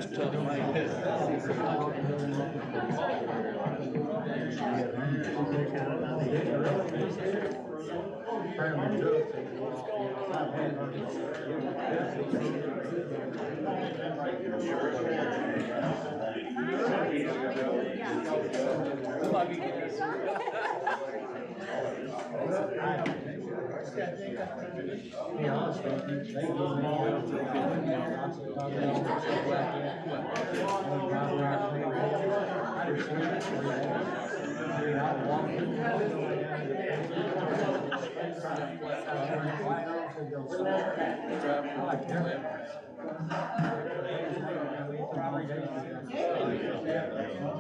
That's tough,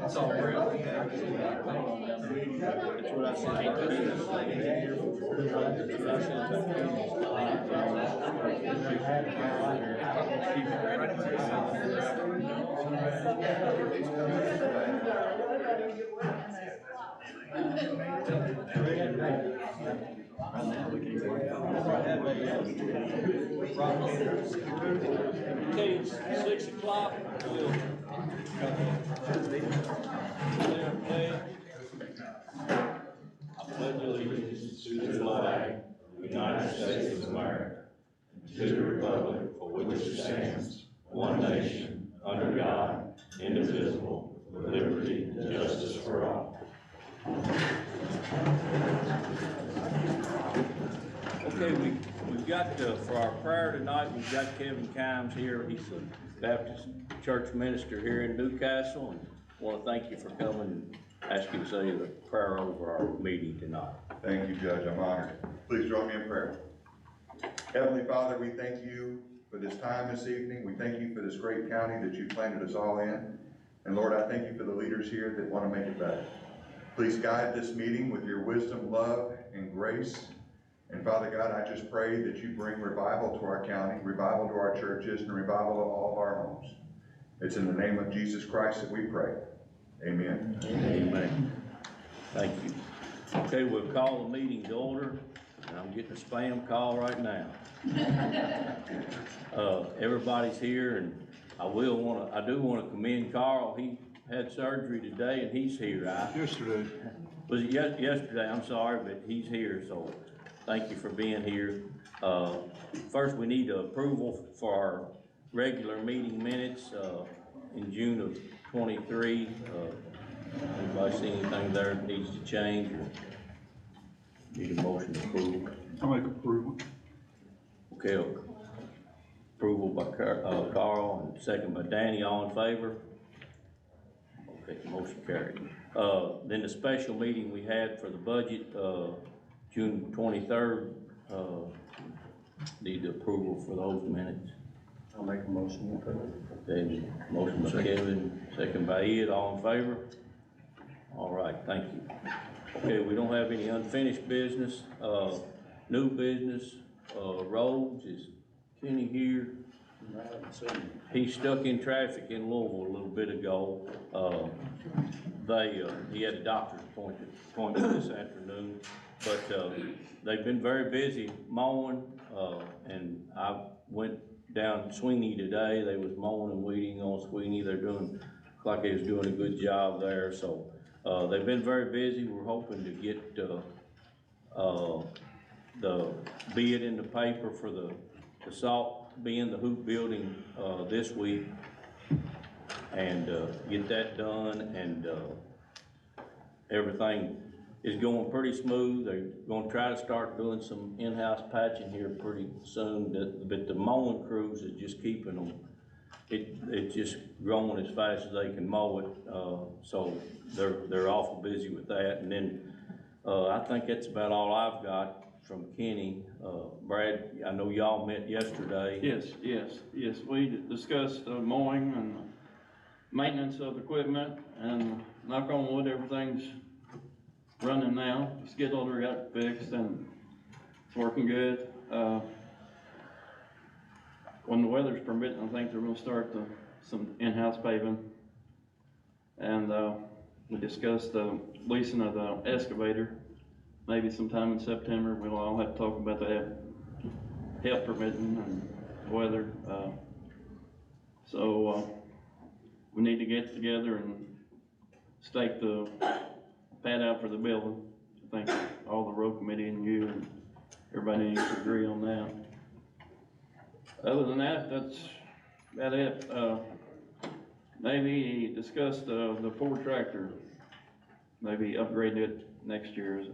It's all real. That's what I said about kids. That's what I said about Okay, it's 6 o'clock. I pledge allegiance to the flag of the United States of America, to the republic for which it stands, one nation, under God, indivisible, with liberty and justice for all. Okay, we've got, for our prayer tonight, we've got Kevin Kimes here. He's a Baptist church minister here in Newcastle, and I want to thank you for coming and ask you to say the prayer over our meeting tonight. Thank you, Judge. I'm honored. Please join me in prayer. Heavenly Father, we thank you for this time this evening. We thank you for this great county that you planted us all in. And Lord, I thank you for the leaders here that want to make it better. Please guide this meeting with your wisdom, love, and grace. And Father God, I just pray that you bring revival to our county, revival to our churches, and revival to all of our homes. It's in the name of Jesus Christ that we pray. Amen. Amen. Thank you. Okay, we'll call the meeting to order, and I'm getting a spam call right now. Everybody's here, and I do want to commend Carl. He had surgery today, and he's here. Yesterday. Was it yesterday? I'm sorry, but he's here, so thank you for being here. First, we need approval for our regular meeting minutes in June of 23. Anybody see anything there that needs to change or need a motion to approve? I'll make approval. Okay, approval by Carl and second by Danny. All in favor? Okay, motion carried. Then the special meeting we had for the budget, June 23rd, need approval for those minutes. I'll make a motion to approve. Okay, motion by Kevin, second by Ed. All in favor? All right, thank you. Okay, we don't have any unfinished business. New business, roads. Is Kenny here? He's stuck in traffic in Louisville a little bit ago. He had a doctor's appointment this afternoon, but they've been very busy mowing, and I went down Sweeney today. They was mowing and weeding on Sweeney. They're doing, like they was doing a good job there. So they've been very busy. We're hoping to get the bid in the paper for the salt bin, the hoop building this week, and get that done. And everything is going pretty smooth. They're going to try to start doing some in-house patching here pretty soon, but the mowing crews is just keeping them. It's just growing as fast as they can mow it, so they're awful busy with that. And then I think that's about all I've got from Kenny. Brad, I know y'all met yesterday. Yes. We discussed mowing and maintenance of equipment, and knock on wood, everything's running now. The skid loader got fixed and it's working good. When the weather's permitting, I think they're going to start some in-house paving. And we discussed the leasing of the excavator. Maybe sometime in September. We'll all have to talk about that, help permitting and weather. So we need to get together and stake the pad out for the building. I think all the road committee and you and everybody needs to agree on that. Other than that, that's about it. Maybe discuss the Ford tractor, maybe upgrade it next year.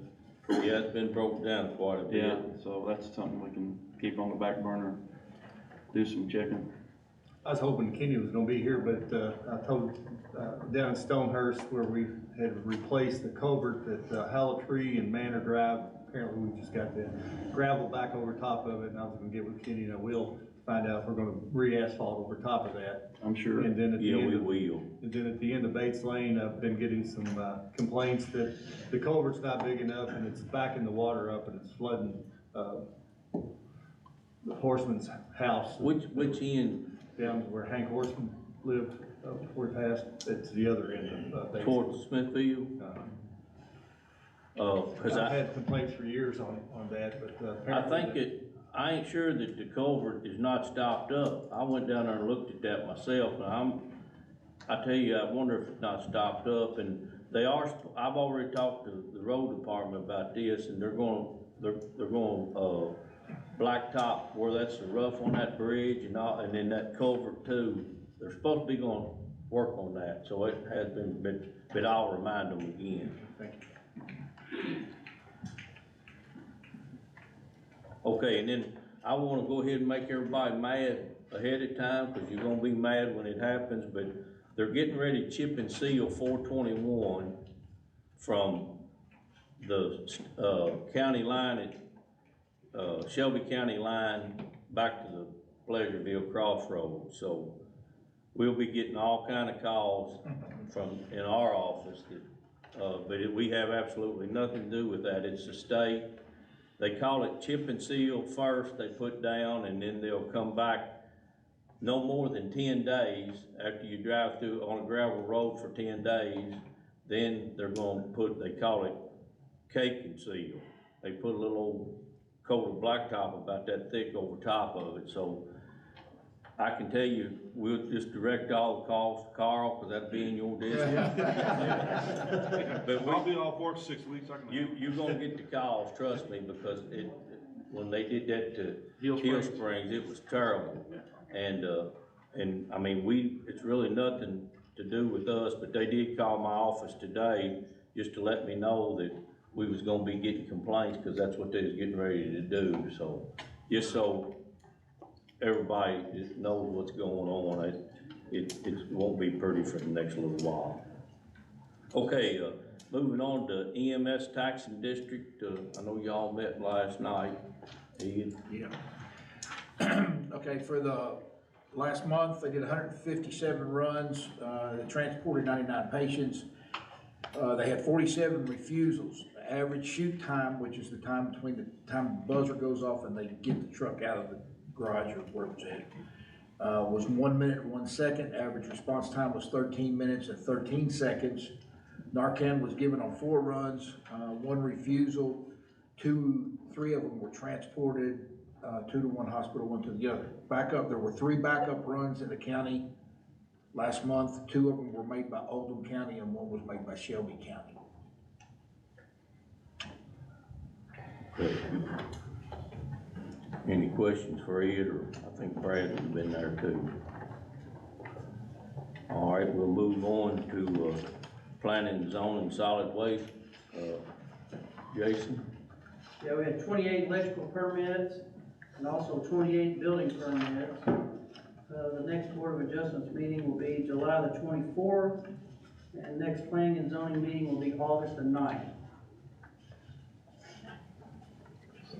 Yeah, it's been broken down quite a bit. Yeah, so that's something we can keep on the back burner, do some checking. I was hoping Kenny was gonna be here, but, I told, down in Stonehurst where we had replaced the culvert at, Hollow Tree and Manor Drive, apparently we just got the gravel back over top of it, and I was gonna get with Kenny and I will find out if we're gonna re-asphalt over top of that. I'm sure. And then at the Yeah, end we of, will. and then at the end of Bates Lane, I've been getting some, complaints that the culvert's not big enough and it's backing the water up and it's flooding, the Horseman's house. Which end? Down where Hank Horseman lived, before he passed, it's the other end of, Bates. Towards Smithfield? Cause I've had complaints for years on that, but, I apparently. think I ain't sure that the culvert is not stopped up. I went down there and looked at that myself, and I tell you, I wonder if it's not stopped up, and they are, I've already talked to the road department about this, and they're going, blacktop where that's the rough on that bridge and all, and then that culvert too. They're supposed to be gonna work on that, so it has been, but I'll remind them again. Thank you. Okay, and then I wanna go ahead and make everybody mad ahead of time, cause you're gonna be mad when it happens, but they're getting ready to chip and seal 421 from the county line at, Shelby County line back to the Pleasureville Crossroads. So we'll be getting all kind of calls from, in our office that, but we have absolutely nothing to do with that. It's the state. They call it chip and seal first, they put down, and then they'll come back no more than 10 days after you drive through on a gravel road for 10 days. Then they're gonna put, they call it cake and seal. They put a little old coat of blacktop about that thick over top of it. So I can tell you, we'll just direct all the calls to Carl, cause that'd be in your district. But I'll be off work 6 weeks, I can. you're gonna get the calls, trust me, because when they did that to Hill Hill Springs. Springs, it was terrible. And I mean, it's really nothing to do with us, but they did call my office today just to let me know that we was gonna be getting complaints, cause that's what they was getting ready to do, so, just so everybody just knows what's going on, it won't be pretty for the next little while. Okay, moving on to EMS taxing district, I know y'all met last night. Ed? Yeah. Okay, for the last month, they did 157 runs, they transported 99 patients. They had 47 refusals. The average shoot time, which is the time between the time the buzzer goes off and they get the truck out of the garage or where it was at, was 1 minute and 1 second. Average response time was 13 minutes and 13 seconds. Narcan was given on 4 runs, 1 refusal, 3 of them were transported, 2 to one hospital, 1 to the other. Backup, there were 3 backup runs in the county last month. 2 of them were made by Oldham County and 1 was made by Shelby County. Any questions for Ed, or I think Brad has been there too. All right, we'll move on to, planning and zoning solid waste. Jason? Yeah, we had 28 electrical permits and also 28 building permits. The next Board of Adjustments meeting will be July the 24th, and next planning and zoning meeting will be August the 9th.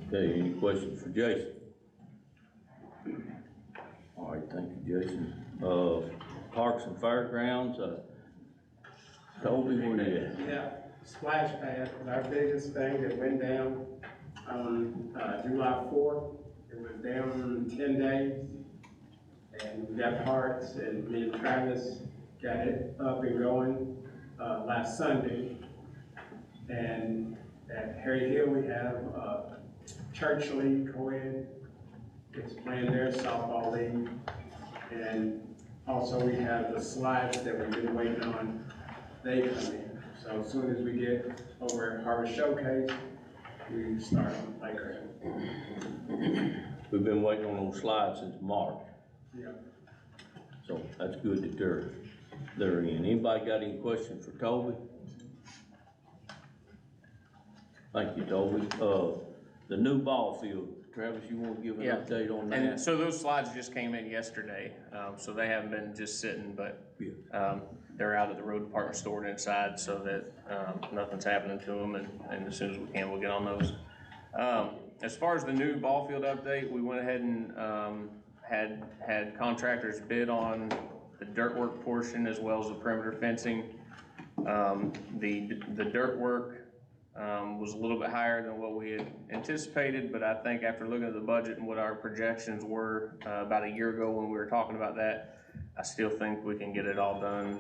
Okay, any questions for Jason? All right, thank you, Jason. Parks and Fairgrounds, Toby, where you at? Yeah, splash pad was our biggest thing that went down on July 4th. It was down 10 days. And we got parts, and me and Travis got it up and going last Sunday. And at Harry Hill, we have Church League co-ed. It's playing their softball league. And Also, we have the slides that we've been waiting on, they come in. So as soon as we get over at Harvest Showcase, we start on the playground. We've been waiting on those slides since March, Yeah. so that's good that they're in. Anybody got any questions for Toby? Thank you, Toby. The new ball field, Travis, you wanna give an Yeah. update on And that? so those slides just came in yesterday, so they haven't been just sitting, but, they're out at the road department stored inside so that, nothing's happening to them, and as soon as we can, we'll get on those. As far as the new ball field update, we went ahead and, had contractors bid on the dirt work portion as well as the perimeter fencing. The dirt work, was a little bit higher than what we had anticipated, but I think after looking at the budget and what our projections were, about a year ago when we were talking about that, I still think we can get it all done,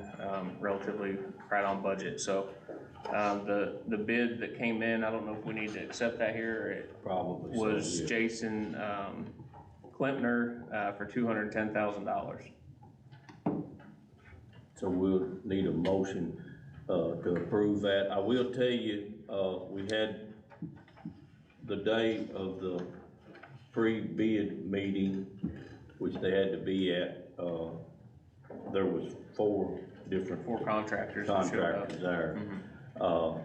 relatively right on budget. So, the bid that came in, I don't know if we need to accept that here, it Probably so, was yeah. Jason, Klempner, for $210,000. So we'll need a motion, to approve that. I will tell you, we had the day of the pre-bid meeting, which they had to be at, there was four Contractors that showed up. contractors there.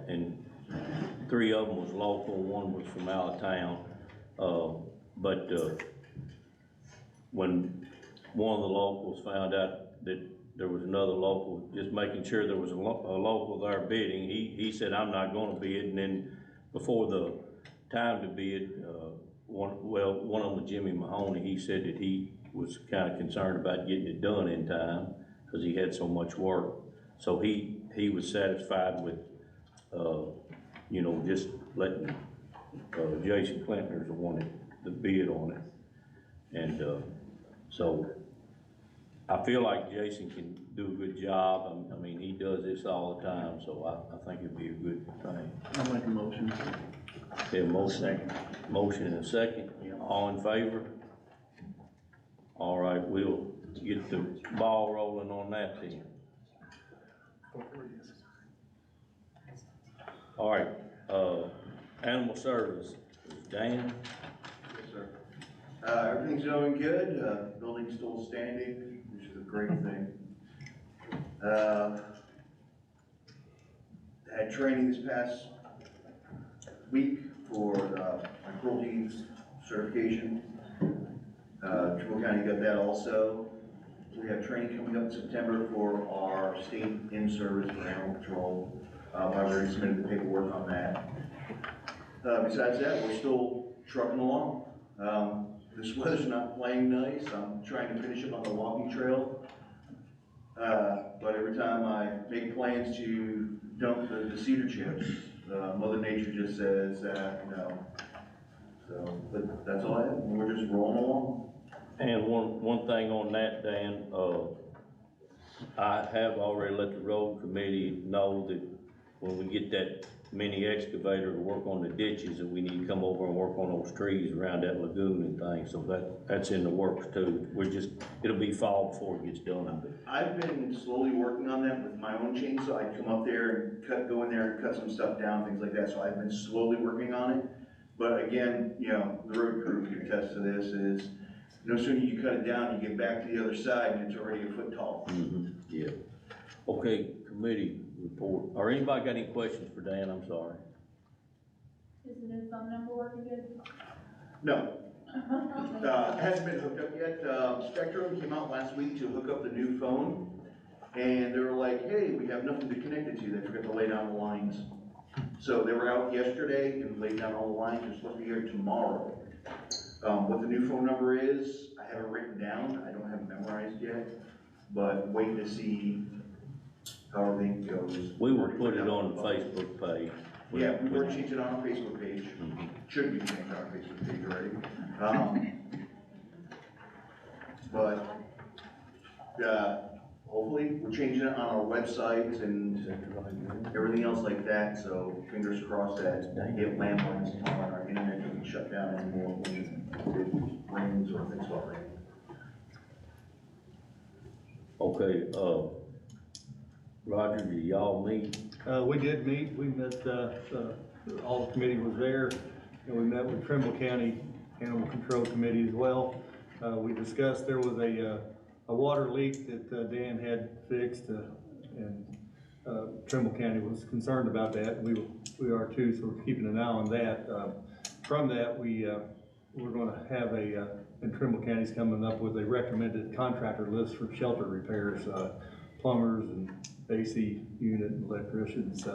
And three of them was local, one was from out of town. But when one of the locals found out that there was another local, just making sure there was a local there bidding, he said, I'm not gonna bid. And then before the time to bid, one of them was Jimmy Mahoney, he said that he was kinda concerned about getting it done in time, cause he had so much work. So he was satisfied with, just letting, Jason Klempner's the one that bid on it. And, so I feel like Jason can do a good job. I mean, he does this all the time, so I think it'd be a good thing. I'll make a motion. Okay, motion and a second. All in favor? All right, we'll get the ball rolling on that then. All right, animal service, Dan? Yes, sir. Everything's going good, building's still standing, which is a great thing. Had training this past week for my cruelty certification. Trimble County got that also. We have training coming up in September for our state in-service for animal control. I've already submitted the paperwork on that. Besides that, we're still trucking along. This weather's not playing nice. I'm trying to finish up on the walking trail. But every time I make plans to dump the cedar chips, Mother Nature just says, no. So, but that's all I have. We're just rolling along. And one thing on that, Dan, I have already let the road committee know that when we get that mini excavator to work on the ditches, that we need to come over and work on those trees around that lagoon and things, so that's in the works too. It'll be fall before it gets done. I've been slowly working on that with my own chainsaw. I'd come up there and go in there and cut some stuff down, things like that, so I've been slowly working on it. But again, the road crew can attest to this, is no sooner you cut it down, you get back to the other side and it's already a foot tall. Yeah. Okay, committee report. Or anybody got any questions for Dan? I'm sorry. Is the new phone number working good? No. It hasn't been hooked up yet. Spectrum came out last week to hook up the new phone, and they were like, hey, we have nothing to connect it to. They forgot to lay down the lines. So they were out yesterday and laid down all the lines. They're supposed to be here tomorrow. What the new phone number is, I have it written down. I don't have it memorized yet, but waiting to see how everything goes. We will put it on the Facebook page. Yeah, we've already changed it on our Facebook page. Should be changed on our Facebook page already. Hopefully we're changing it on our website and everything else like that, so fingers crossed that get landlines on our internet doesn't shut down anymore when it rains or things like that. Okay, Roger, do y'all meet? We did meet, we met, all the committee was there, and we met with Trimble County Animal Control Committee as well. We discussed there was a water leak that Dan had fixed, and Trimble County was concerned about that. We are too, so we're keeping an eye on that. From that, we're gonna have and Trimble County's coming up with a recommended contractor list for shelter repairs, plumbers and AC unit and electricians.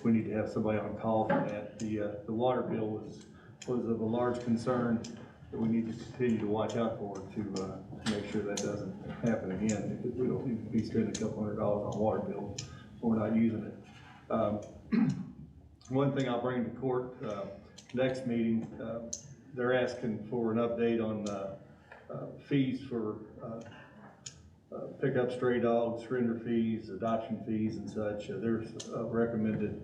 We need to have somebody on call for that. The water bill was of a large concern that we need to continue to watch out for to make sure that doesn't happen again. We don't need to be spending a couple $100 on water bill when we're not using it. One thing I'll bring to court next meeting, they're asking for an update on fees for pick up stray dogs, surrender fees, adoption fees and such. There's a recommended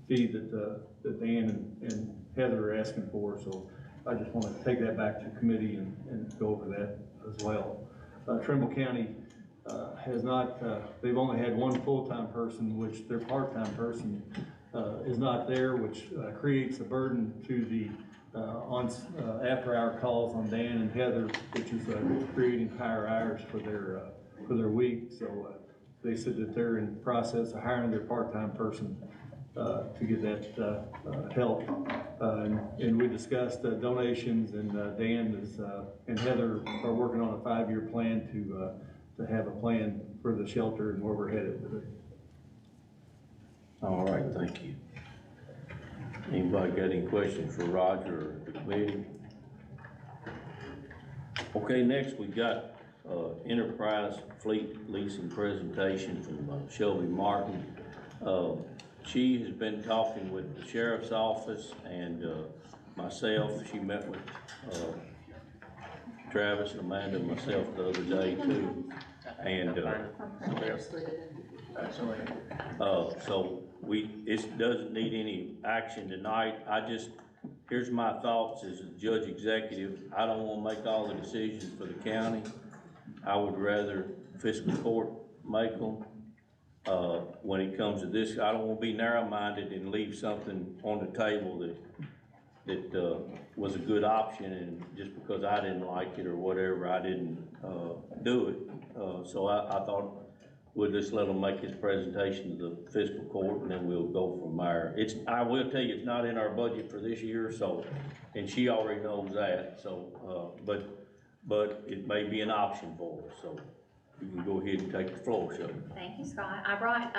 fee that Dan and Heather are asking for, so I just want to take that back to committee and go over that as well. Trimble County has not, they've only had one full-time person, which their part-time person is not there, which creates a burden to the after-hour calls on Dan and Heather, which is creating higher hours for their week. So they said that they're in the process of hiring their part-time person to get that help. And we discussed donations, and Dan and Heather are working on a 5-year plan to have a plan for the shelter and where we're headed with it. All right, thank you. Anybody got any questions for Roger or the committee? Okay, next we got Enterprise Fleet Leasing presentation from Shelby Martin. She has been talking with the sheriff's office and myself. She met with Travis and Amanda and myself the other day too. And so it doesn't need any action tonight. Here's my thoughts as a judge executive. I don't want to make all the decisions for the county. I would rather fiscal court make them. When it comes to this, I don't want to be narrow-minded and leave something on the table that was a good option, and just because I didn't like it or whatever, I didn't do it. So I thought we'll just let him make his presentation to the fiscal court, and then we'll go from there. I will tell you, it's not in our budget for this year, so, and she already knows that, so, but it may be an option for us, so you can go ahead and take the floor, Shelby. Thank you, Scott. I brought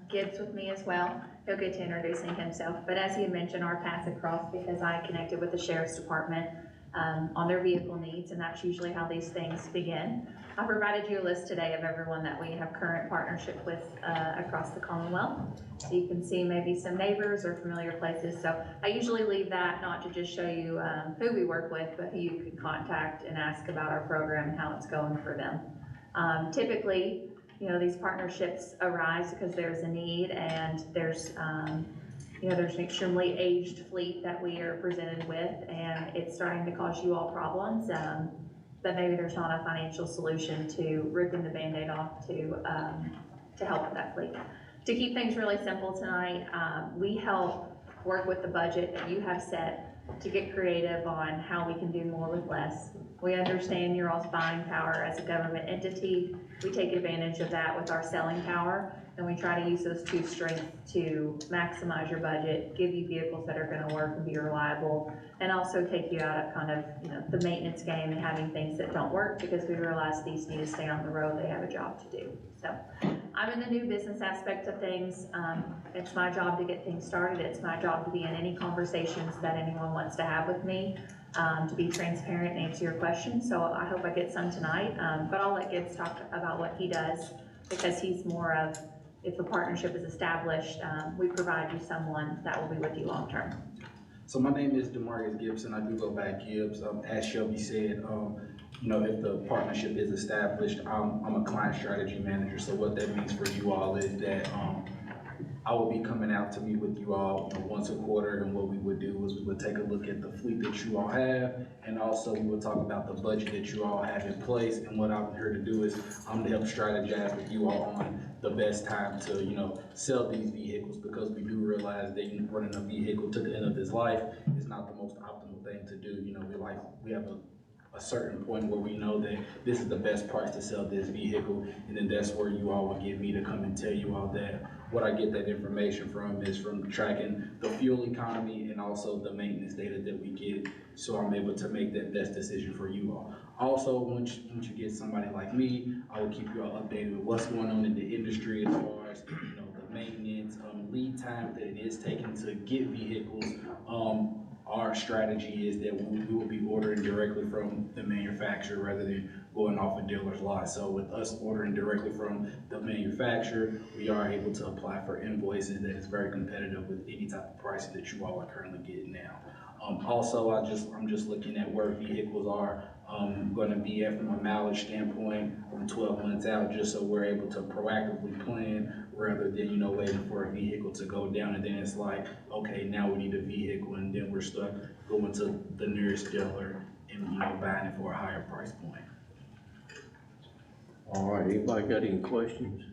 Gibbs with me as well. He'll get to introducing himself, but as he had mentioned, our paths across because I connected with the sheriff's department on their vehicle needs, and that's usually how these things begin. I provided you a list today of everyone that we have current partnership with across the Commonwealth. So you can see maybe some neighbors or familiar places. So I usually leave that not to just show you who we work with, but who you can contact and ask about our program and how it's going for them. Typically, these partnerships arise because there's a need, and there's there's an extremely aged fleet that we are presented with, and it's starting to cause you all problems. But maybe there's not a financial solution to ripping the Band-Aid off to help with that fleet. To keep things really simple tonight, we help work with the budget that you have set to get creative on how we can do more with less. We understand your all's buying power as a government entity. We take advantage of that with our selling power, and we try to use those two strengths to maximize your budget, give you vehicles that are gonna work and be reliable, and also take you out of kind of, the maintenance game and having things that don't work, because we realize these need to stay on the road, they have a job to do. So I'm in the new business aspect of things. It's my job to get things started. It's my job to be in any conversations that anyone wants to have with me, to be transparent and answer your questions. So I hope I get some tonight, but I'll let Gibbs talk about what he does, because he's more of, if a partnership is established, we provide you someone that will be with you long term. So my name is Demarcus Gibson. I do go by Gibbs. As Shelby said, if the partnership is established, I'm a client strategy manager. So what that means for you all is that I will be coming out to meet with you all, you know, once a quarter, and what we would do is we would take a look at the fleet that you all have, and also we would talk about the budget that you all have in place, and what I'm here to do is I'm to help strategize with you all on the best time to, you know, sell these vehicles, because we do realize that running a vehicle to the end of its life is not the most optimal thing to do. You know, we have a certain point where we know that this is the best price to sell this vehicle, and then that's where you all would get me to come and tell you all that. What I get that information from is from tracking the fuel economy and also the maintenance data that we get, so I'm able to make that best decision for you all. Also, once you get somebody like me, I will keep you all updated with what's going on in the industry as far as, you know, the maintenance, lead time that it is taking to get vehicles. Our strategy is that we will be ordering directly from the manufacturer rather than going off a dealer's lot. So with us ordering directly from the manufacturer, we are able to apply for invoices that is very competitive with any type of pricing that you all are currently getting now. Also, I'm just looking at where vehicles are going to be at from a mileage standpoint from 12 months out, just so we're able to proactively plan rather than, you know, waiting for a vehicle to go down, and then it's like, okay, now we need a vehicle, and then we're stuck going to the nearest dealer and, you know, buying it for a higher price point. All right, anybody got any questions?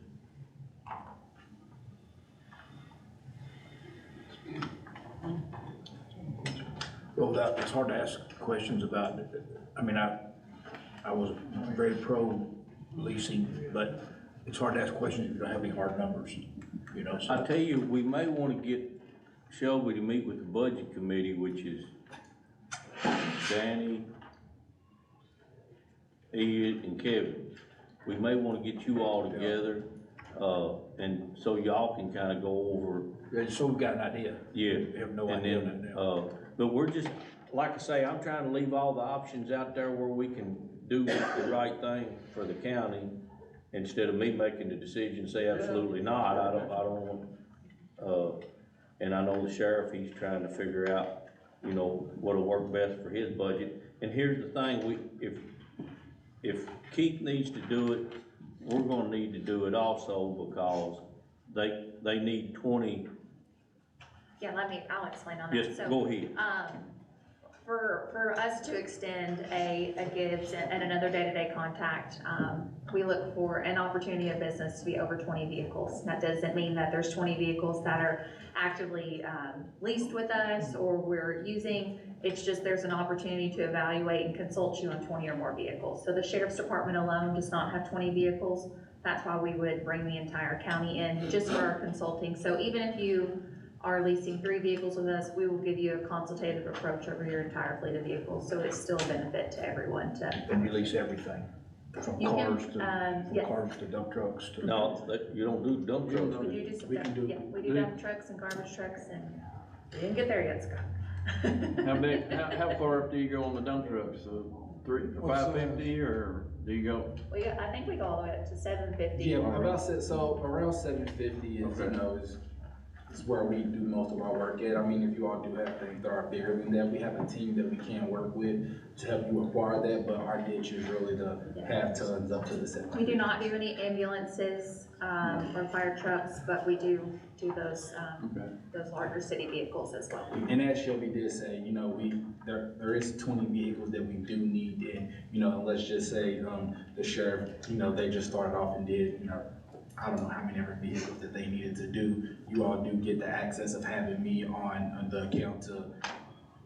Well, it's hard to ask questions about, I mean, I was very pro leasing, but it's hard to ask questions if you don't have any hard numbers, you know, so. I tell you, we may want to get Shelby to meet with the budget committee, which is Danny, Ed, and Kevin. We may want to get you all together, and so y'all can kind of go over. Yeah, so we've got an idea. Yeah. We have no And idea then, right now. but we're just, like I say, I'm trying to leave all the options out there where we can do the right thing for the county, instead of me making the decision, say absolutely not. I don't want, and I know the sheriff, he's trying to figure out, you know, what'll work best for his budget. And here's the thing, if Keith needs to do it, we're gonna need to do it also, because they need 20. Yeah, I'll explain on that. Yes, So, go ahead. For us to extend a Gibbs and another day-to-day contact, we look for an opportunity of business to be over 20 vehicles. That doesn't mean that there's 20 vehicles that are actively leased with us or we're using. It's just there's an opportunity to evaluate and consult you on 20 or more vehicles. So the sheriff's department alone does not have 20 vehicles. That's why we would bring the entire county in just for our consulting. So even if you are leasing 3 vehicles with us, we will give you a consultative approach over your entire fleet of vehicles. So it's still a benefit to everyone to. And you lease everything, from You cars can, yes. to dump trucks to. No, you don't do dump trucks. We do some, We can do- yeah, we do dump trucks and garbage trucks, and we didn't get there yet, Scott. How far up do you go on the dump trucks? 550, or do you go? I think we go all the way up to 750. Yeah, around 750 is, you know, is where we do most of our work at. I mean, if you all do have things that are bigger than that, we have a team that we can work with to help you acquire that, but our niche is really to have tons up to the 750. We do not do any ambulances, or fire trucks, but we do those larger city vehicles as well. And as Shelby did say, you know, there is 20 vehicles that we do need, and, you know, and let's just say, the sheriff, you know, they just started off and did, you know, I don't know how many other vehicles that they needed to do. You all do get the access of having me on the account to,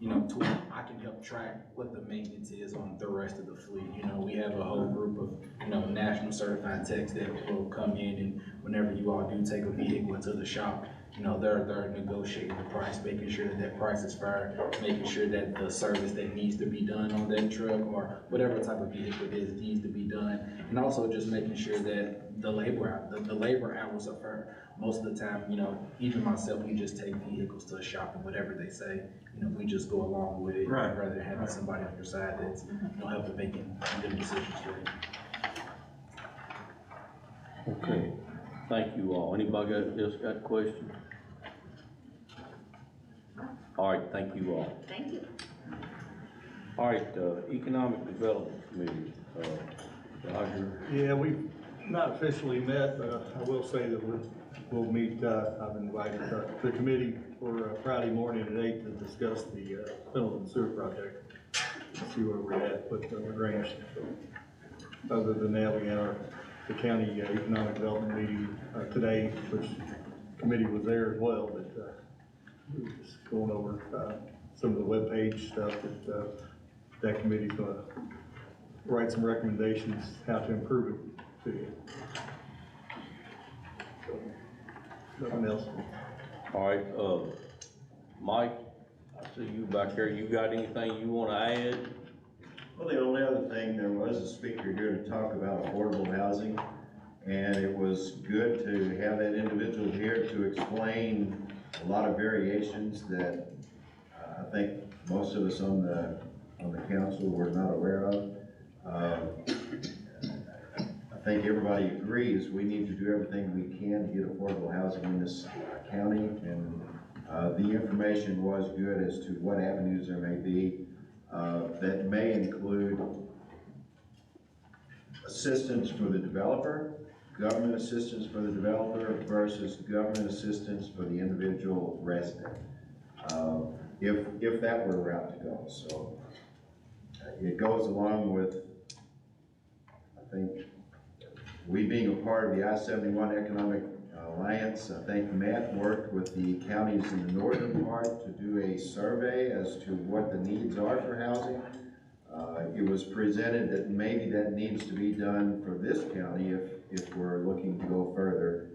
you know, I can help track what the maintenance is on the rest of the fleet. You know, we have a whole group of, you know, national certified techs that will come in, and whenever you all do take a vehicle into the shop, you know, they're negotiating the price, making sure that that price is fair, making sure that the service that needs to be done on that truck or whatever type of vehicle it is needs to be done, and also just making sure that the labor hours are fair. Most of the time, you know, even myself, we just take vehicles to the shop, and whatever they say, you know, we just go along with it, rather than having somebody on your side that's, you know, helping making good decisions for you. Okay, thank you all. Anybody else got a question? All right, thank you all. Thank you. All right, Economic Development Committee, Roger. Yeah, we've not officially met, but I will say that we're we'll meet, I've invited the committee for Friday morning at 8 to discuss the Pendleton Sewer project. See where we're at with the range. So, other than that, we had the county economic development meeting today, which committee was there as well, but we were just going over some of the webpage stuff that committee's gonna write some recommendations how to improve it to you. So, nothing else. All right, Mike, I see you back there. You got anything you wanna add? Well, the only other thing, there was a speaker here to talk about affordable housing, and it was good to have that individual here to explain a lot of variations that I think most of us on the council were not aware of. I think everybody agrees we need to do everything we can to get affordable housing in this county, and the information was good as to what avenues there may be. That may include assistance for the developer, government assistance for the developer versus government assistance for the individual resident, if that were a route to go. So it goes along with, I think, we being a part of the I-71 Economic Alliance. I think Matt worked with the counties in the northern part to do a survey as to what the needs are for housing. It was presented that maybe that needs to be done for this county if we're looking to go further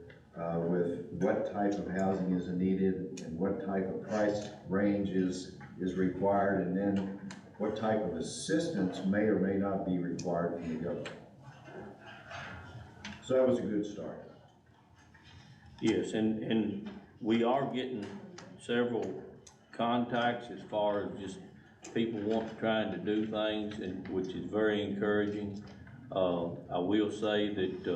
with what type of housing is needed and what type of price range is required, and then what type of assistance may or may not be required from the government. So that was a good start. Yes, and we are getting several contacts as far as just people trying to do things, and which is very encouraging. I will say that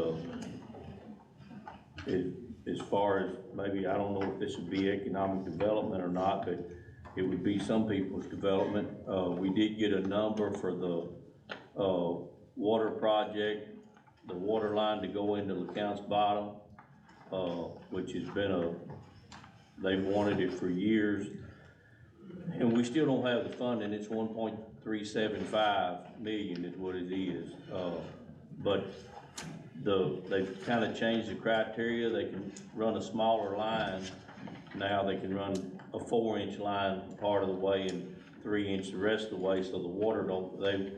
as far as maybe, I don't know if this would be economic development or not, but it would be some people's development. We did get a number for the water project, the water line to go into LeCounte's Bottom, which has been they've wanted it for years. And we still don't have the funding. It's 1.375 million is what it is. But they've kind of changed the criteria. They can run a smaller line. Now they can run a 4-inch line part of the way and 3-inch the rest of the way, so the water they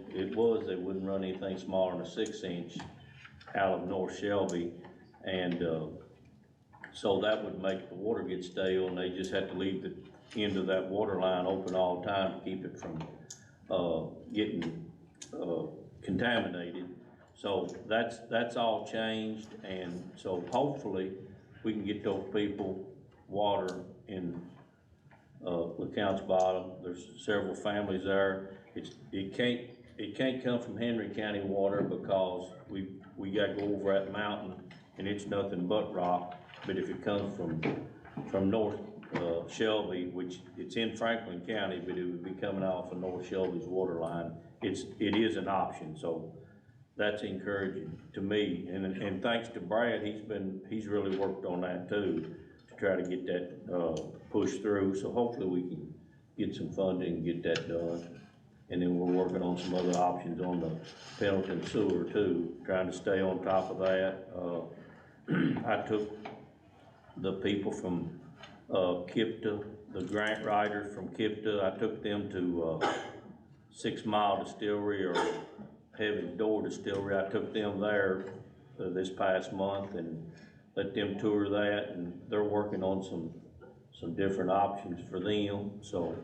wouldn't run anything smaller than a 6-inch out of North Shelby. And so that would make the water get stale, and they just have to leave the end of that water line open all the time to keep it from getting contaminated. So that's all changed, and so hopefully we can get those people water in LeCounte's Bottom. There's several families there. It can't come from Henry County water because we got to go over that mountain and it's nothing but rock. But if it comes from North Shelby, which it's in Franklin County, but it would be coming off of North Shelby's water line, it is an option. So that's encouraging to me, and thanks to Brad, he's really worked on that too, to try to get that pushed through. So hopefully we can get some funding and get that done. And then we're working on some other options on the Pendleton sewer too, trying to stay on top of that. I took the people from KIPTA, the grant writers from KIPTA, I took them to 6 Mile Distillery or Heaven's Door Distillery. I took them there this past month and let them tour that, and they're working on some different options for them. So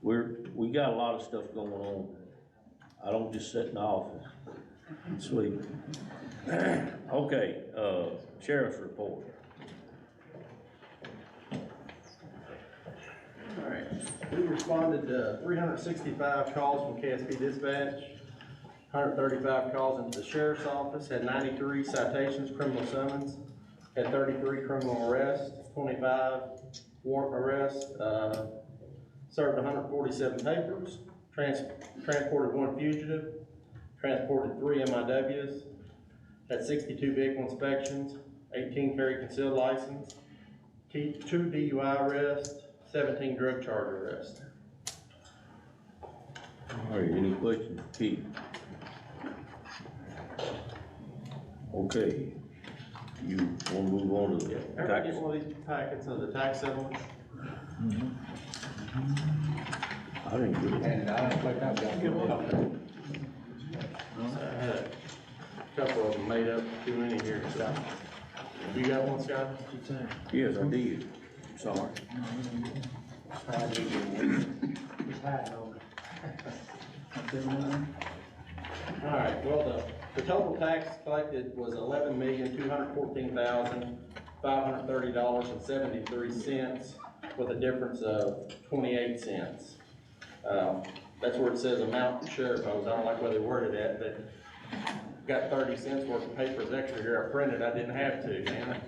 we got a lot of stuff going on. I don't just sit in the office and sleep. Okay, Sheriff's report. All right, we responded to 365 calls from KSP Dispatch, 135 calls into the Sheriff's Office, had 93 citations, criminal summons, had 33 criminal arrests, 25 warrant arrests, served 147 papers, transported 1 fugitive, transported 3 MIWs, had 62 vehicle inspections, 18 carry concealed license, 2 DUI arrests, 17 drug charge arrests. All right, any questions, Keith? Okay, you wanna move on to the Everybody tax? get one of these packets of the tax settlement? I didn't get it. And I don't think I've got one. I had a couple of them made up, too many here, so. You got one, Scott? Yes, I did, sorry. All right, well, the total tax collected was $11,214,530.73 with a difference of 28 cents. That's where it says amount to sheriff owes. I don't like where they worded that, but got 30 cents worth of papers extra here. I printed, I didn't have to, damn it.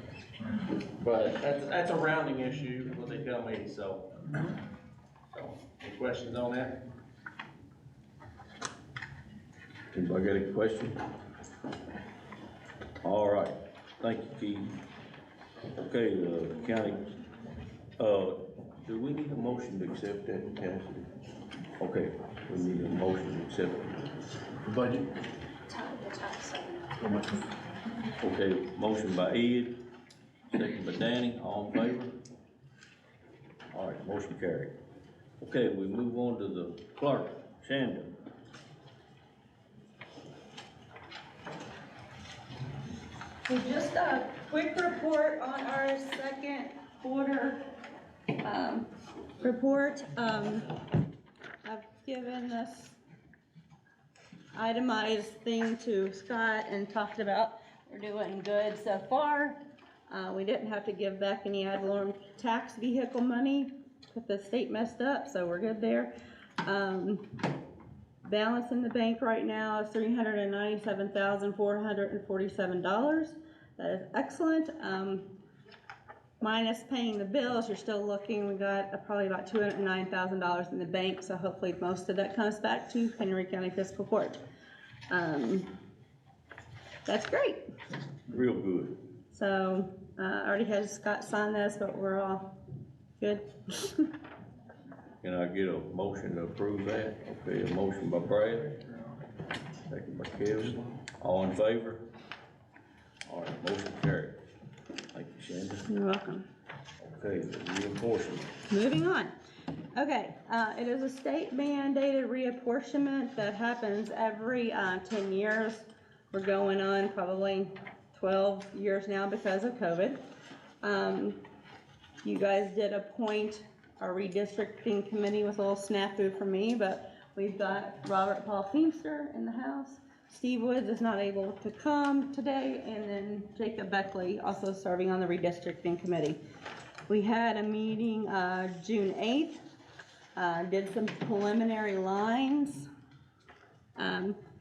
But that's a rounding issue, is what they tell me, so. Any questions on that? Anybody got any questions? All right, thank you, Keith. Okay, county, do we need a motion to accept that, Cassidy? Okay, we need a motion to accept it. The budget? Okay, motion by Ed, second by Danny, all in favor? All right, motion carried. Okay, we move on to the clerk, Shanda. So just a quick report on our second quarter report. I've given this itemized thing to Scott and talked about we're doing good so far. We didn't have to give back any ad valorem tax vehicle money if the state messed up, so we're good there. Balance in the bank right now is $397,447. That is excellent. Minus paying the bills, you're still looking, we got probably about $209,000 in the bank, so hopefully most of that comes back to Henry County Fiscal Court. That's great. Real good. So, I already had Scott sign this, but we're all good. Can I get a motion to approve that? Okay, a motion by Brad, second by Kevin, all in favor? All right, motion carried. Thank you, Shanda. You're welcome. Okay, the reapportionment. Moving on. Okay, it is a state mandated reapportionment that happens every 10 years. We're going on probably 12 years now because of COVID. You guys did appoint our redistricting committee with a little snafu for me, but we've got Robert Paul Feimster in the house. Steve Woods is not able to come today, and then Jacob Beckley also serving on the redistricting committee. We had a meeting June 8th, did some preliminary lines.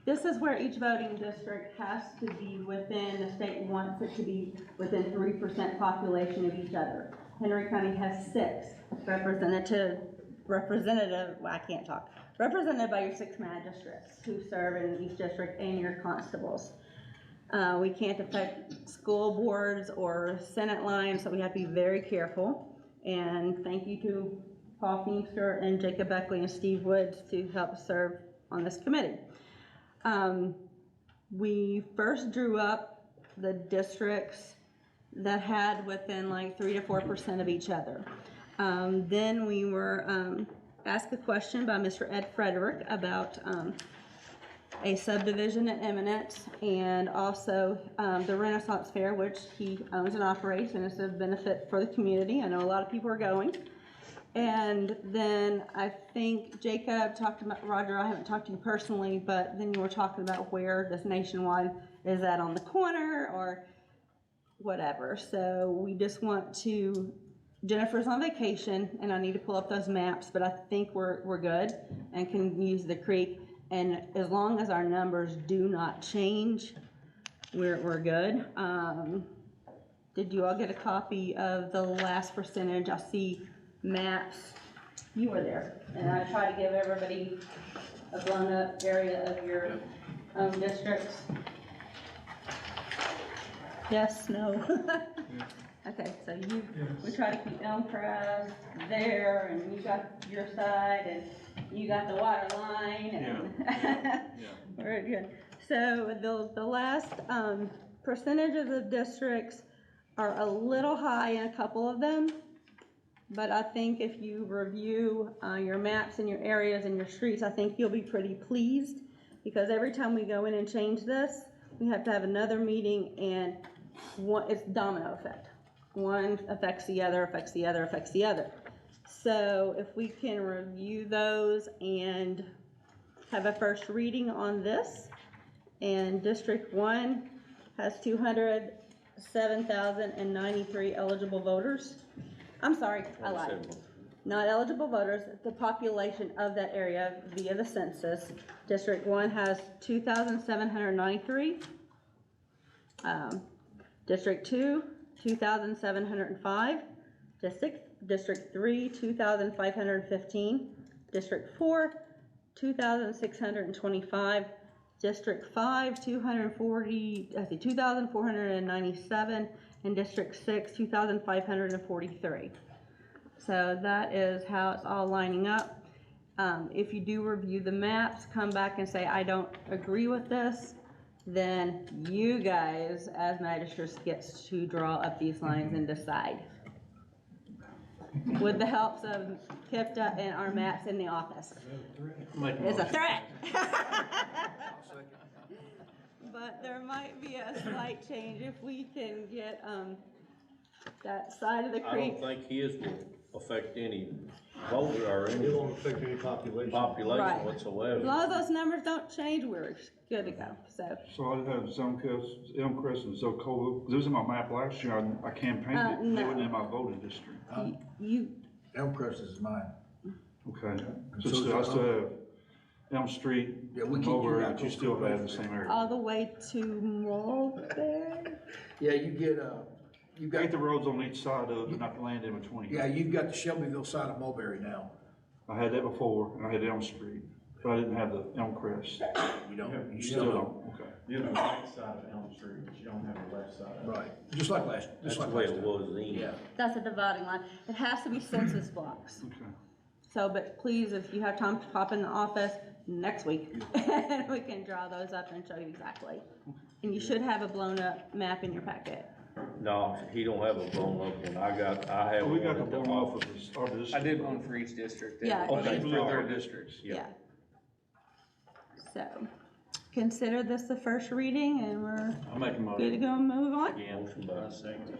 This is where each voting district has to be within, the state wants it to be within 3% population of each other. Henry County has 6 represented by your 6 magistrates who serve in each district and your constables. We can't affect school boards or Senate lines, so we have to be very careful. And thank you to Paul Feimster and Jacob Beckley and Steve Woods to help serve on this committee. We first drew up the districts that had within like 3 to 4% of each other. Then we were asked a question by Mr. Ed Frederick about a subdivision at Eminence, and also the Renaissance Fair, which he owns and operates, and it's a benefit for the community. I know a lot of people are going. And then I think Jacob talked about, Roger, I haven't talked to you personally, but then you were talking about where this nationwide, is that on the corner or whatever. So we just want to, Jennifer's on vacation and I need to pull up those maps, but I think we're good and can use the creek. And as long as our numbers do not change, we're good. Did you all get a copy of the last percentage? I see maps. You were there. And I try to give everybody a blown up area of your own districts. Yes, no? Okay, so we try to keep Elmcrest there, and you got your side, and you got the water line, and very good. So the last, percentages of districts are a little high in a couple of them, but I think if you review, your maps and your areas and your streets, I think you'll be pretty pleased, because every time we go in and change this, we have to have another meeting, and it's domino effect. One affects the other, affects the other, affects the other. So if we can review those and have a first reading on this, and District 1 has 207,093 eligible voters. I'm sorry, I lied. Not eligible voters, the population of that area via the census. District 1 has 2,793. District 2, 2,705. District 3, 2,515. District 4, 2,625. District 5, 2,497. And District 6, 2,543. So that is how it's all lining up. If you do review the maps, come back and say, I don't agree with this, then you guys, as magistrates, gets to draw up these lines and decide. With the helps of KIPTA and our maps in the office. It's a threat. But there might be a slight change if we can get, that side of the I creek. don't think his will affect any voter or any It won't affect any population. Right. whatsoever. As long as those numbers don't change, we're good to go, so. So I have Elmcrest and Zocola, those in my map last year, I campaigned it, they no. weren't in my voting district. You, Elmcrest is mine. Okay, So so I still have Elm Street, Yeah, we keep you Mulberry, out but you those still two have the same area. all the way to Mulberry? Yeah, you get, you've got, Ain't the roads on each side of, but not the land in between. yeah, you've got the Shelbyville side of Mulberry now. I had that before, and I had Elm Street, but I didn't have the Elmcrest. You don't, you Still still don't, okay. You have the right side of Elm Street, but you don't have the left side. Right, just like last, That's just the like way last it time. was then. Yeah. That's a dividing line. It has to be census blocks. Okay. So, but please, if you have time to pop in the office next week, and we can draw those up and show you exactly. And you should have a blown up map in your packet. No, he don't have a blown up one. I have. We got the one at blown off of this, our district. I did one for each district. Yeah. Okay, For their districts. Yeah. So, consider this the first reading, and we're I'll make a good to motion go and move on. again. Motion by second.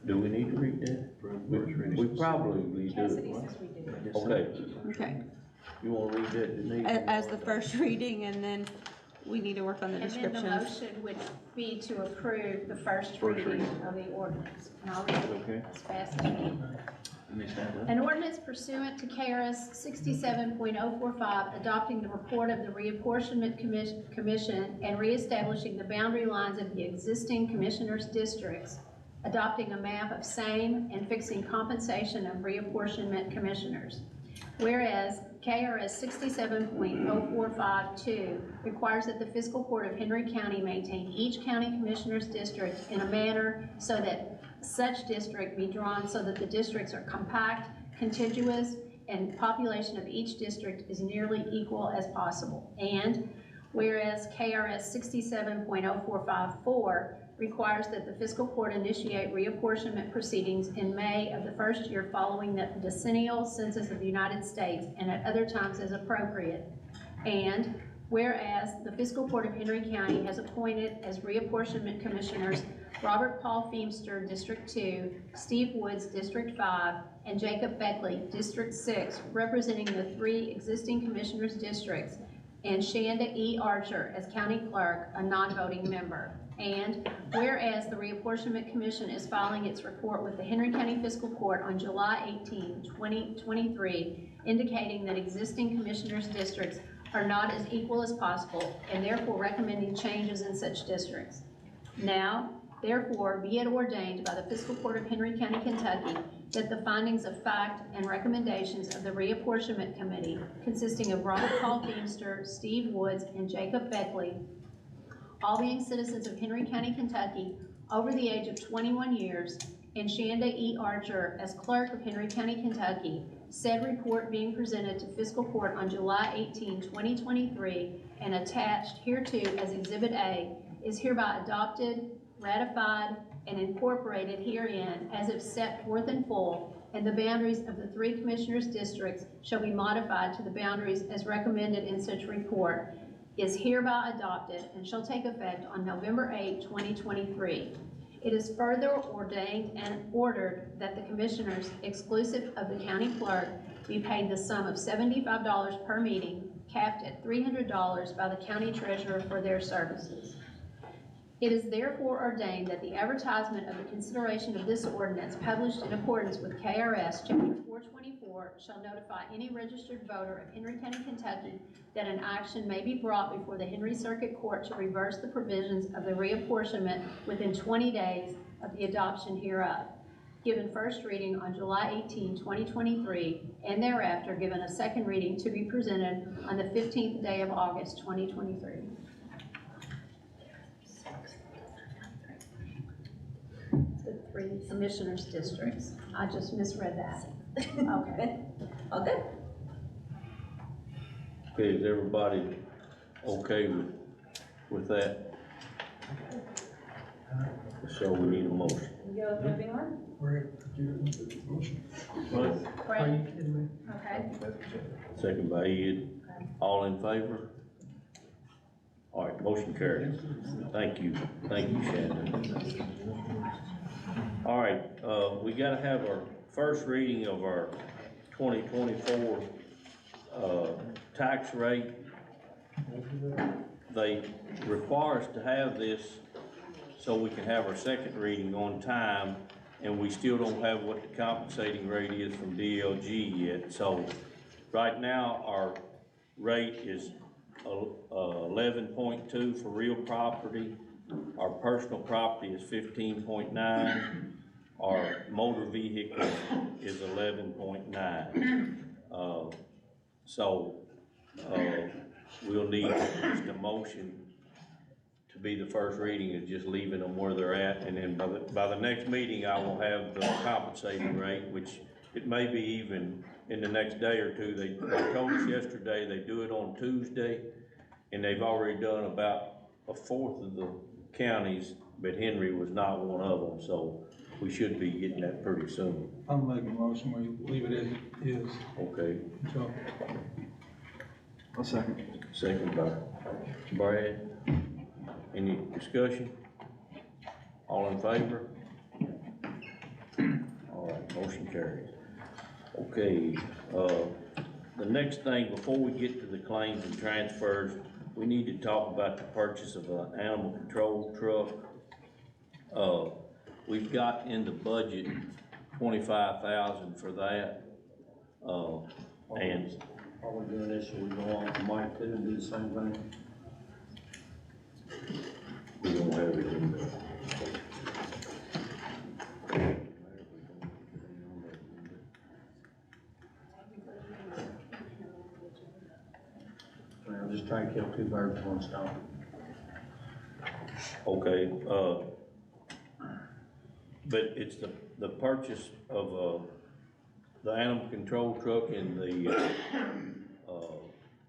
Do we need to read that? We probably do. Okay, Okay. you wanna read that, Denise? As the first reading, and then we need to work on the And then the descriptions. motion would be to approve the first reading of the ordinance. And I'll read Okay. it as fast as I can. An ordinance pursuant to KRS 67.045, adopting the report of the Reapportionment Commission and reestablishing the boundary lines of the existing commissioners' districts, adopting a map of same and fixing compensation of reapportionment commissioners. Whereas KRS 67.0452 requires that the fiscal court of Henry County maintain each county commissioner's district in a manner so that such district be drawn so that the districts are compact, contiguous, and population of each district is nearly equal as possible. And whereas KRS 67.0454 requires that the fiscal court initiate reapportionment proceedings in May of the first year following the decennial census of the United States and at other times as appropriate. And whereas the fiscal court of Henry County has appointed as reapportionment commissioners Robert Paul Feemster, District 2, Steve Woods, District 5, and Jacob Beckley, District 6, representing the 3 existing commissioners' districts, and Shanda E. Archer as county clerk, a non-voting member. And whereas the Reapportionment Commission is filing its report with the Henry County Fiscal Court on July 18, 2023, indicating that existing commissioners' districts are not as equal as possible, and therefore recommending changes in such districts. Now, therefore, be it ordained by the Fiscal Court of Henry County, Kentucky, that the findings of fact and recommendations of the Reapportionment Committee, consisting of Robert Paul Feemster, Steve Woods, and Jacob Beckley, all being citizens of Henry County, Kentucky, over the age of 21 years, and Shanda E. Archer as clerk of Henry County, Kentucky, said report being presented to fiscal court on July 18, 2023, and attached hereto as Exhibit A, is hereby adopted, ratified, and incorporated herein as if set forth in full, and the boundaries of the three commissioners' districts shall be modified to the boundaries as recommended in such report, is hereby adopted and shall take effect on November 8, 2023. It is further ordained and ordered that the commissioners, exclusive of the county clerk, be paid the sum of $75 per meeting, capped at $300 by the county treasurer for their services. It is therefore ordained that the advertisement of the consideration of this ordinance published in accordance with KRS Chapter 424 shall notify any registered voter of Henry County, Kentucky that an action may be brought before the Henry Circuit Court to reverse the provisions of the reapportionment within 20 days of the adoption hereof. Given first reading on July 18, 2023, and thereafter given a second reading to be presented on the 15th day of August, 2023. The three commissioners' districts. I just misread that. Okay. Okay. Okay, is everybody okay with that? So we need a motion. You go moving on? Okay. Second by Ed. All in favor? All right, motion carries. Thank you, Shannon. All right, we gotta have our first reading of our 2024 tax rate. They require us to have this so we can have our second reading on time, and we still don't have what the compensating rate is from DLG yet. So right now, our rate is 11.2 for real property. Our personal property is 15.9. Our motor vehicle is 11.9. We'll need just a motion to be the first reading and just leaving them where they're at. And then by the next meeting, I will have the compensating rate, which it may be even in the next day or two. They told us yesterday they do it on Tuesday, and they've already done about a fourth of the counties, but Henry was not one of them, so we should be getting that pretty soon. I'll make a motion, we leave it as it is. Okay. So. I'll second. Second by Brad. Any discussion? All in favor? All right, motion carries. Okay, the next thing, before we get to the claims and transfers, we need to talk about the purchase of an animal control truck. We've got in the budget $25,000 for that. And while we're doing this, should we go on to Mike too and do the same thing? we don't have it in there. I'm just trying to kill two birds with one stone. Okay, but it's the purchase of, the animal control truck and the,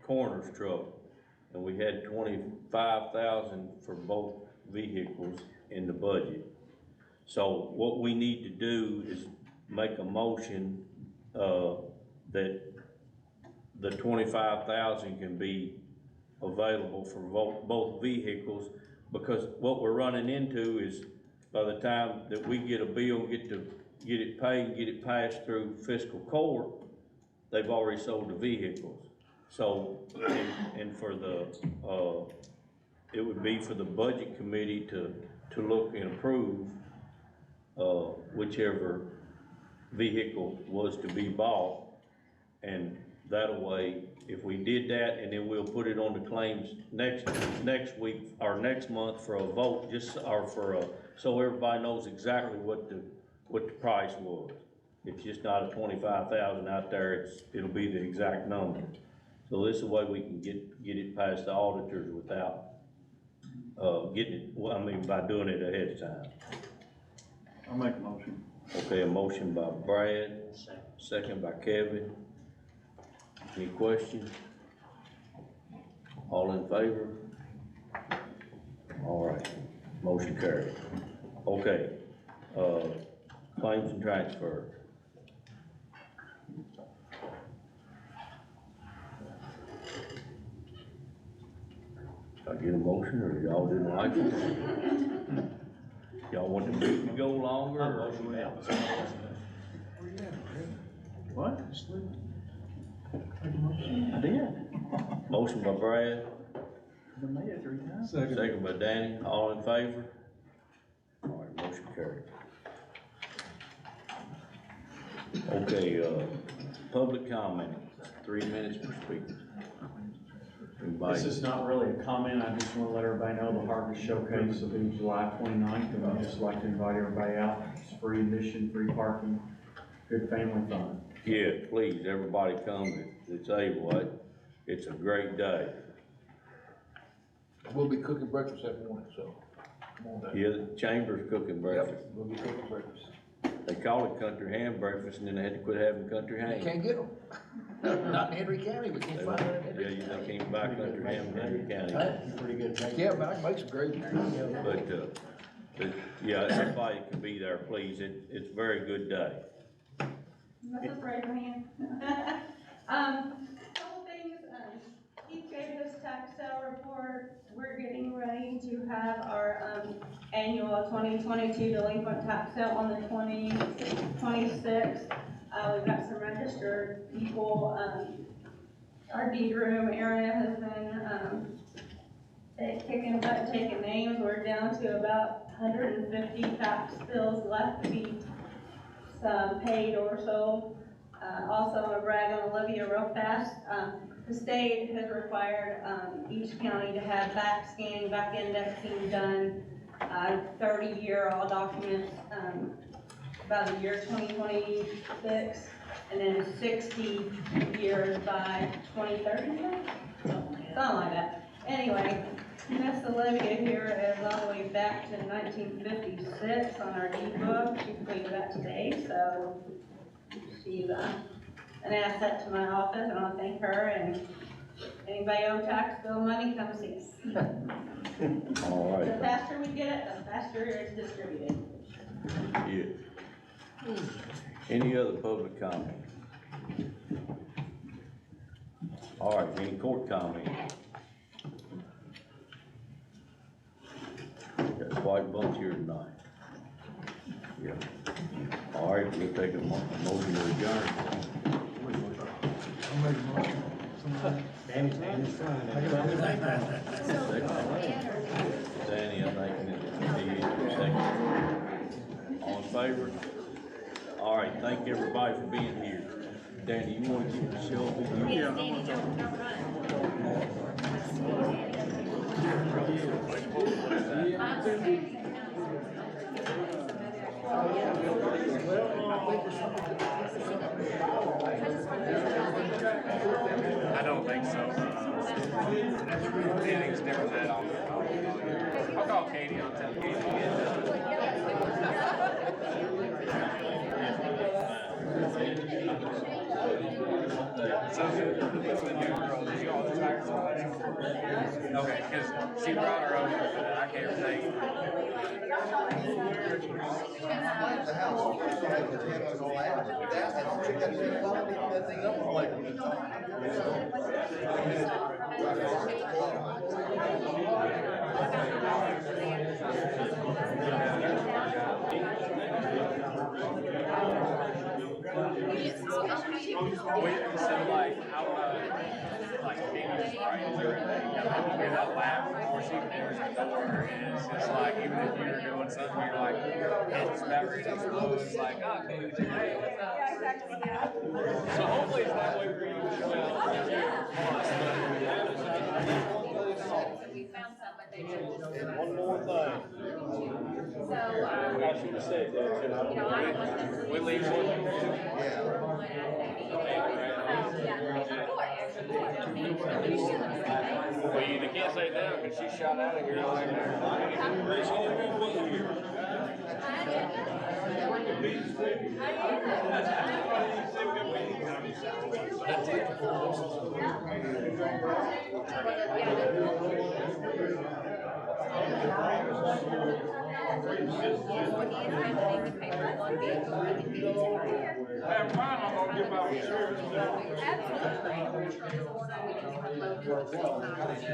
coroner's truck. And we had $25,000 for both vehicles in the budget. So what we need to do is make a motion, that the $25,000 can be available for both vehicles, because what we're running into is by the time that we get a bill, get it paid and get it passed through fiscal court, they've already sold the vehicles. So, and for the, it would be for the budget committee to look and approve, whichever vehicle was to be bought. And that way, if we did that, and then we'll put it on the claims next week, or next month for a vote, so everybody knows exactly what the price was. It's just not a $25,000 out there, it'll be the exact number. So this is the way we can get it past the auditors without, getting it, well, I mean, by doing it ahead of time. I'll make a motion. Okay, a motion by Brad, second by Kevin. Any questions? All in favor? All right, motion carried. Okay, claims and transfer. I get a motion, or y'all didn't like it? Y'all want the meeting to go longer, or? What? I did. Motion by Brad, second by Danny, all in favor? All right, motion carried. Okay, public comment, 3 minutes per speaker. Anybody? This is not really a comment, I just wanna let everybody know the Harvest Showcase will be July 29th, and I'd just like to invite everybody out. It's free admission, free parking, good family fun. Yeah, please, everybody come that's able, it's a great day. We'll be cooking breakfast that morning, so come on down. Yeah, the chamber's cooking breakfast. Yep, we'll be cooking breakfast. They call it country ham breakfast, and then they had to quit having country ham. You can't get them. Not in Henry County, we can't find them in Henry County. They can't buy country ham in Henry County. Pretty good. Yeah, but I can make some gravy. But, yeah, everybody can be there, please, it's a very good day. Mrs. Abraham. Couple things, Keith gave us tax sale report. We're getting ready to have our, annual 2022 delinquent tax sale on the 26th. We've got some registered people, our deed room area has been, kicking butt, taking names. We're down to about 150 tax bills left to be paid or so. Also, I'm gonna brag on Olivia real fast. The state has required each county to have back scanning, back indexing done, 30-year all documents by the year 2026, and then 60 years by 2030, something like that. Anyway, Miss Olivia here is all the way back to 1956 on our deed book. She completed that today, so she's an asset to my office, and I want to thank her. And anybody owe tax bill money, come see us. All right. The faster we get it, the faster it's distributed. Yeah. Any other public comment? All right, any court comment? Got quite a bunch here tonight. Yeah. All right, we'll take a motion to adjourn. Danny's Danny, I think, second. All in favor? All right, thank everybody for being here. Danny, you want to keep the show? Yes, Danny, don't I don't think so. Anything's different than that. I'll call Katie, I'll tell Katie to get So, with the new girl, did you all retire somebody? Okay, because she brought her over, but I can't take. So like English writers or anything, hear that laugh before she enters the door, and it's just like, even if you're doing something, you're like, it's about ready to explode, it's like, oh, okay, hey, what's up? Yeah, exactly, yeah. So hopefully it's that way for you as well. We found some, but they didn't. One more thing. So, I should have said that. you know, I don't want them to. We leave one. Yeah. Well, you can't say that because she shot out of here right Have fun, I'm gonna give out insurance. Absolutely.